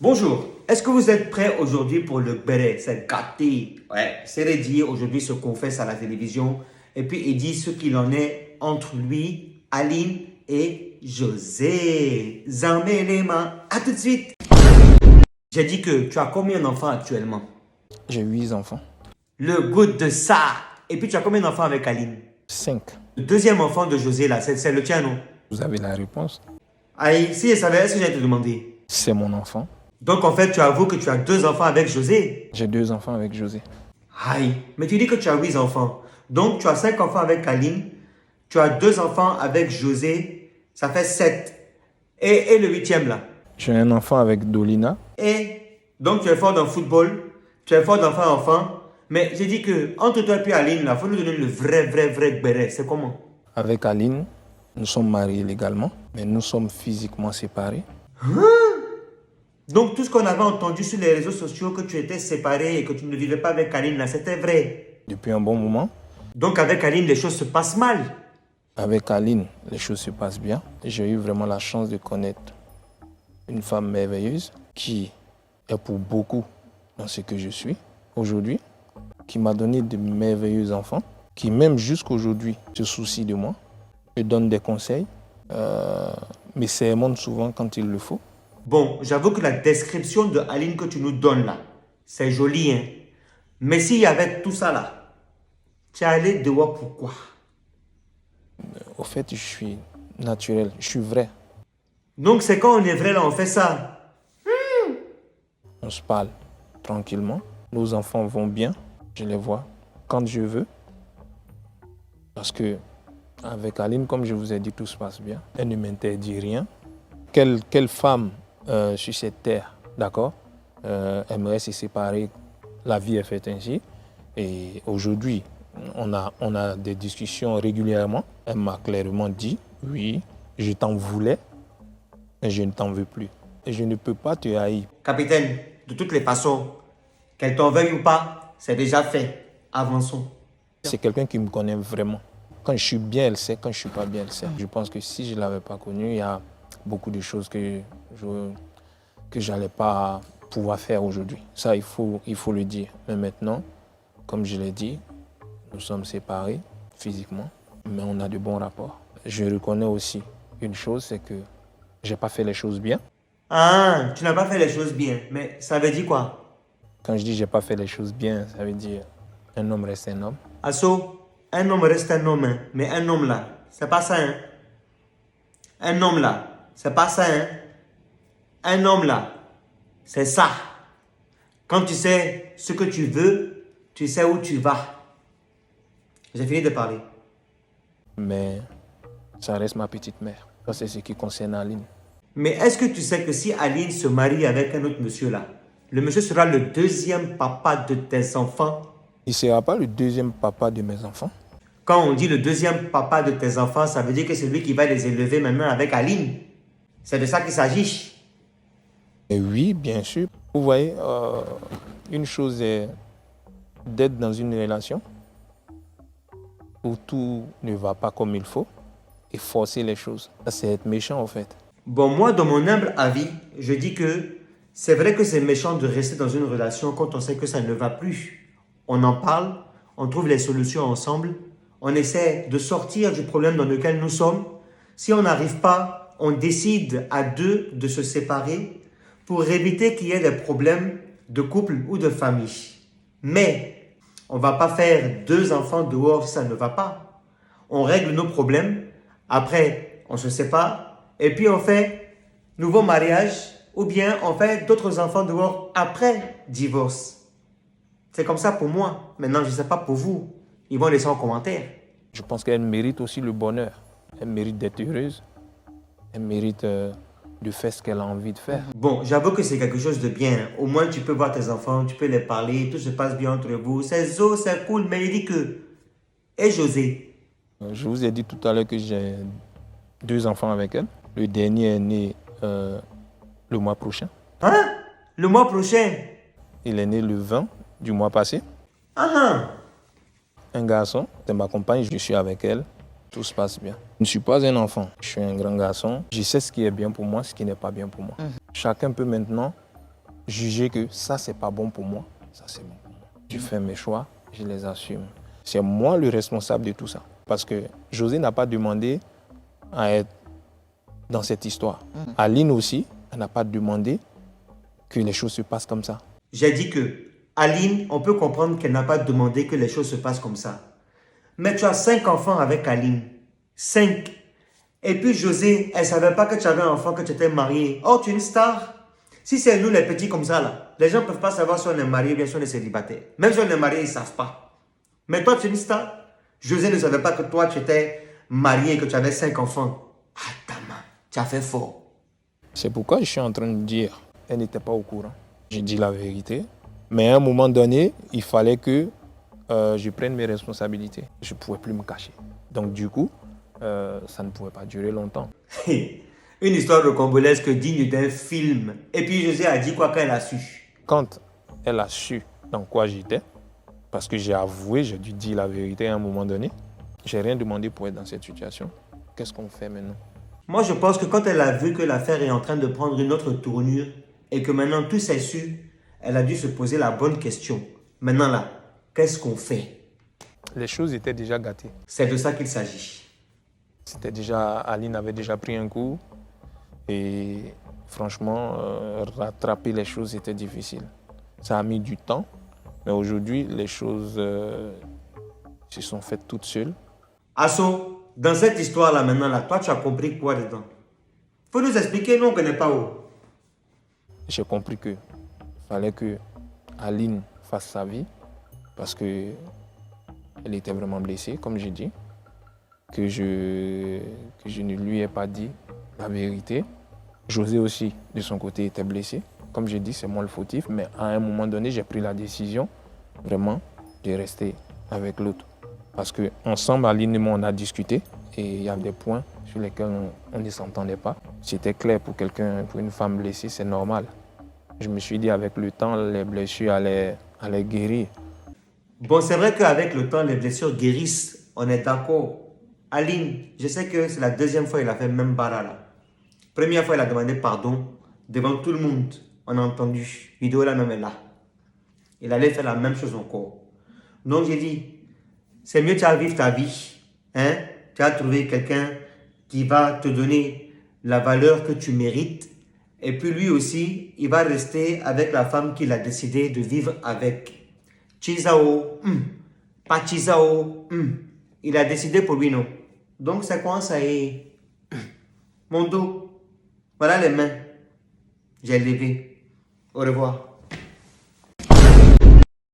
Bonjour, est-ce que vous êtes prêts aujourd'hui pour le béret? C'est gâté. Ouais, c'est Reddy aujourd'hui se confesse à la télévision et puis il dit ce qu'il en est entre lui, Aline et José. Zambé les mains, à tout de suite. J'ai dit que tu as combien d'enfants actuellement? J'ai 8 enfants. Le goût de ça. Et puis tu as combien d'enfants avec Aline? 5. Le deuxième enfant de José là, c'est le tien, non? Vous avez la réponse. Aïe, si je savais, est-ce que j'allais te demander? C'est mon enfant. Donc en fait, tu avoues que tu as 2 enfants avec José. J'ai 2 enfants avec José. Aïe, mais tu dis que tu as 8 enfants. Donc tu as 5 enfants avec Aline, tu as 2 enfants avec José, ça fait 7. Et le huitième là. J'ai un enfant avec Dolina. Et donc tu es fort dans le football, tu es fort dans faire enfant. Mais j'ai dit que entre toi et puis Aline, il faut nous donner le vrai béret. C'est comment? Avec Aline, nous sommes mariés légalement, mais nous sommes physiquement séparés. Donc tout ce qu'on avait entendu sur les réseaux sociaux, que tu étais séparé et que tu ne vivais pas avec Aline, là, c'était vrai. Depuis un bon moment. Donc avec Aline, les choses se passent mal. Avec Aline, les choses se passent bien. J'ai eu vraiment la chance de connaître une femme merveilleuse qui est pour beaucoup dans ce que je suis aujourd'hui, qui m'a donné de merveilleux enfants, qui même jusqu'aujourd'hui se soucie de moi, me donne des conseils, me sermonne souvent quand il le faut. Bon, j'avoue que la description de Aline que tu nous donnes là, c'est joli, hein. Mais s'il y avait tout ça là, tu es allé dehors pourquoi? Au fait, je suis naturel, je suis vrai. Donc c'est quand on est vrai là, on fait ça. On se parle tranquillement. Nos enfants vont bien, je les vois quand je veux. Parce que avec Aline, comme je vous ai dit, tout se passe bien. Elle ne m'interdit rien. Quelle femme sur cette terre, d'accord, aimerait se séparer? La vie est faite ainsi. Et aujourd'hui, on a des discussions régulièrement. Elle m'a clairement dit, oui, je t'en voulais, mais je ne t'en veux plus. Et je ne peux pas te haïr. Capitaine, de toutes les façons, qu'elle t'en veuille ou pas, c'est déjà fait. Avançons. C'est quelqu'un qui me connaît vraiment. Quand je suis bien, elle sait. Quand je ne suis pas bien, elle sait. Je pense que si je ne l'avais pas connue, il y a beaucoup de choses que je n'allais pas pouvoir faire aujourd'hui. Ça, il faut le dire. Mais maintenant, comme je l'ai dit, nous sommes séparés physiquement, mais on a de bons rapports. Je reconnais aussi une chose, c'est que je n'ai pas fait les choses bien. Ah, tu n'as pas fait les choses bien, mais ça veut dire quoi? Quand je dis j'ai pas fait les choses bien, ça veut dire un homme reste un homme. Asso, un homme reste un homme, hein. Mais un homme là, c'est pas ça, hein. Un homme là, c'est pas ça, hein. Un homme là, c'est ça. Quand tu sais ce que tu veux, tu sais où tu vas. J'ai fini de parler. Mais ça reste ma petite mère. Ça, c'est ce qui concerne Aline. Mais est-ce que tu sais que si Aline se marie avec un autre monsieur là, le monsieur sera le deuxième papa de tes enfants? Il ne sera pas le deuxième papa de mes enfants. Quand on dit le deuxième papa de tes enfants, ça veut dire que c'est lui qui va les élever maintenant avec Aline. C'est de ça qu'il s'agit. Et oui, bien sûr. Vous voyez, une chose est d'être dans une relation où tout ne va pas comme il faut et forcer les choses. Ça, c'est être méchant, en fait. Bon, moi, dans mon humble avis, je dis que c'est vrai que c'est méchant de rester dans une relation quand on sait que ça ne va plus. On en parle, on trouve les solutions ensemble, on essaie de sortir du problème dans lequel nous sommes. Si on n'arrive pas, on décide à deux de se séparer pour éviter qu'il y ait des problèmes de couple ou de famille. Mais on ne va pas faire 2 enfants dehors si ça ne va pas. On règle nos problèmes, après on se sépare, et puis on fait nouveau mariage ou bien on fait d'autres enfants dehors après divorce. C'est comme ça pour moi. Maintenant, je ne sais pas pour vous. Ils vont laisser en commentaire. Je pense qu'elle mérite aussi le bonheur. Elle mérite d'être heureuse. Elle mérite de faire ce qu'elle a envie de faire. Bon, j'avoue que c'est quelque chose de bien. Au moins, tu peux voir tes enfants, tu peux les parler, tout se passe bien entre vous. C'est zo, c'est cool, mais il dit que... Et José? Je vous ai dit tout à l'heure que j'ai 2 enfants avec elle. Le dernier est né le mois prochain. Hein? Le mois prochain? Il est né le 20 du mois passé. Ah ah! Un garçon, c'est ma compagne, je suis avec elle. Tout se passe bien. Je ne suis pas un enfant, je suis un grand garçon. Je sais ce qui est bien pour moi, ce qui n'est pas bien pour moi. Chacun peut maintenant juger que ça, c'est pas bon pour moi, ça, c'est bon pour moi. Je fais mes choix, je les assume. C'est moi le responsable de tout ça. Parce que José n'a pas demandé à être dans cette histoire. Aline aussi, elle n'a pas demandé que les choses se passent comme ça. J'ai dit que Aline, on peut comprendre qu'elle n'a pas demandé que les choses se passent comme ça. Mais tu as 5 enfants avec Aline. 5. Et puis José, elle ne savait pas que tu avais un enfant, que tu étais marié. Oh, tu es une star. Si c'est nous les petits comme ça, là, les gens ne peuvent pas savoir si on est marié ou bien si on est célibataire. Même si on est marié, ils ne savent pas. Mais toi, tu es une star. José ne savait pas que toi, tu étais marié et que tu avais 5 enfants. Ah, ta main, tu as fait fort. C'est pourquoi je suis en train de dire, elle n'était pas au courant. J'ai dit la vérité. Mais à un moment donné, il fallait que je prenne mes responsabilités. Je ne pouvais plus me cacher. Donc du coup, ça ne pouvait pas durer longtemps. Une histoire rocambolesque digne d'un film. Et puis José a dit quoi quand elle a su? Quand elle a su dans quoi j'étais, parce que j'ai avoué, j'ai dû dire la vérité à un moment donné, j'ai rien demandé pour être dans cette situation. Qu'est-ce qu'on fait maintenant? Moi, je pense que quand elle a vu que l'affaire est en train de prendre une autre tournure et que maintenant tout s'est su, elle a dû se poser la bonne question. Maintenant là, qu'est-ce qu'on fait? Les choses étaient déjà gâtées. C'est de ça qu'il s'agit. C'était déjà, Aline avait déjà pris un coup et franchement, rattraper les choses était difficile. Ça a mis du temps, mais aujourd'hui, les choses se sont faites toutes seules. Asso, dans cette histoire-là maintenant là, toi tu as compris quoi dedans? Faut nous expliquer, nous on ne connaît pas où. J'ai compris qu'il fallait que Aline fasse sa vie parce qu'elle était vraiment blessée, comme j'ai dit, que je ne lui ai pas dit la vérité. José aussi, de son côté, était blessé. Comme j'ai dit, c'est moi le fautif, mais à un moment donné, j'ai pris la décision vraiment de rester avec l'autre. Parce qu'ensemble, Aline et moi, on a discuté et il y a des points sur lesquels on ne s'entendait pas. C'était clair pour quelqu'un, pour une femme blessée, c'est normal. Je me suis dit, avec le temps, les blessures allaient guérir. Bon, c'est vrai qu'avec le temps, les blessures guérissent. On est d'accord. Aline, je sais que c'est la deuxième fois qu'il a fait le même barra là. Première fois, il a demandé pardon devant tout le monde. On a entendu. Vidéo là même est là. Il allait faire la même chose encore. Donc j'ai dit, c'est mieux tu vas vivre ta vie. Hein? Tu vas trouver quelqu'un qui va te donner la valeur que tu mérites. Et puis lui aussi, il va rester avec la femme qu'il a décidé de vivre avec. Chizao, pas Chizao, il a décidé pour lui, non. Donc c'est quoi ça est? Mon dos, voilà les mains. J'ai levé. Au revoir.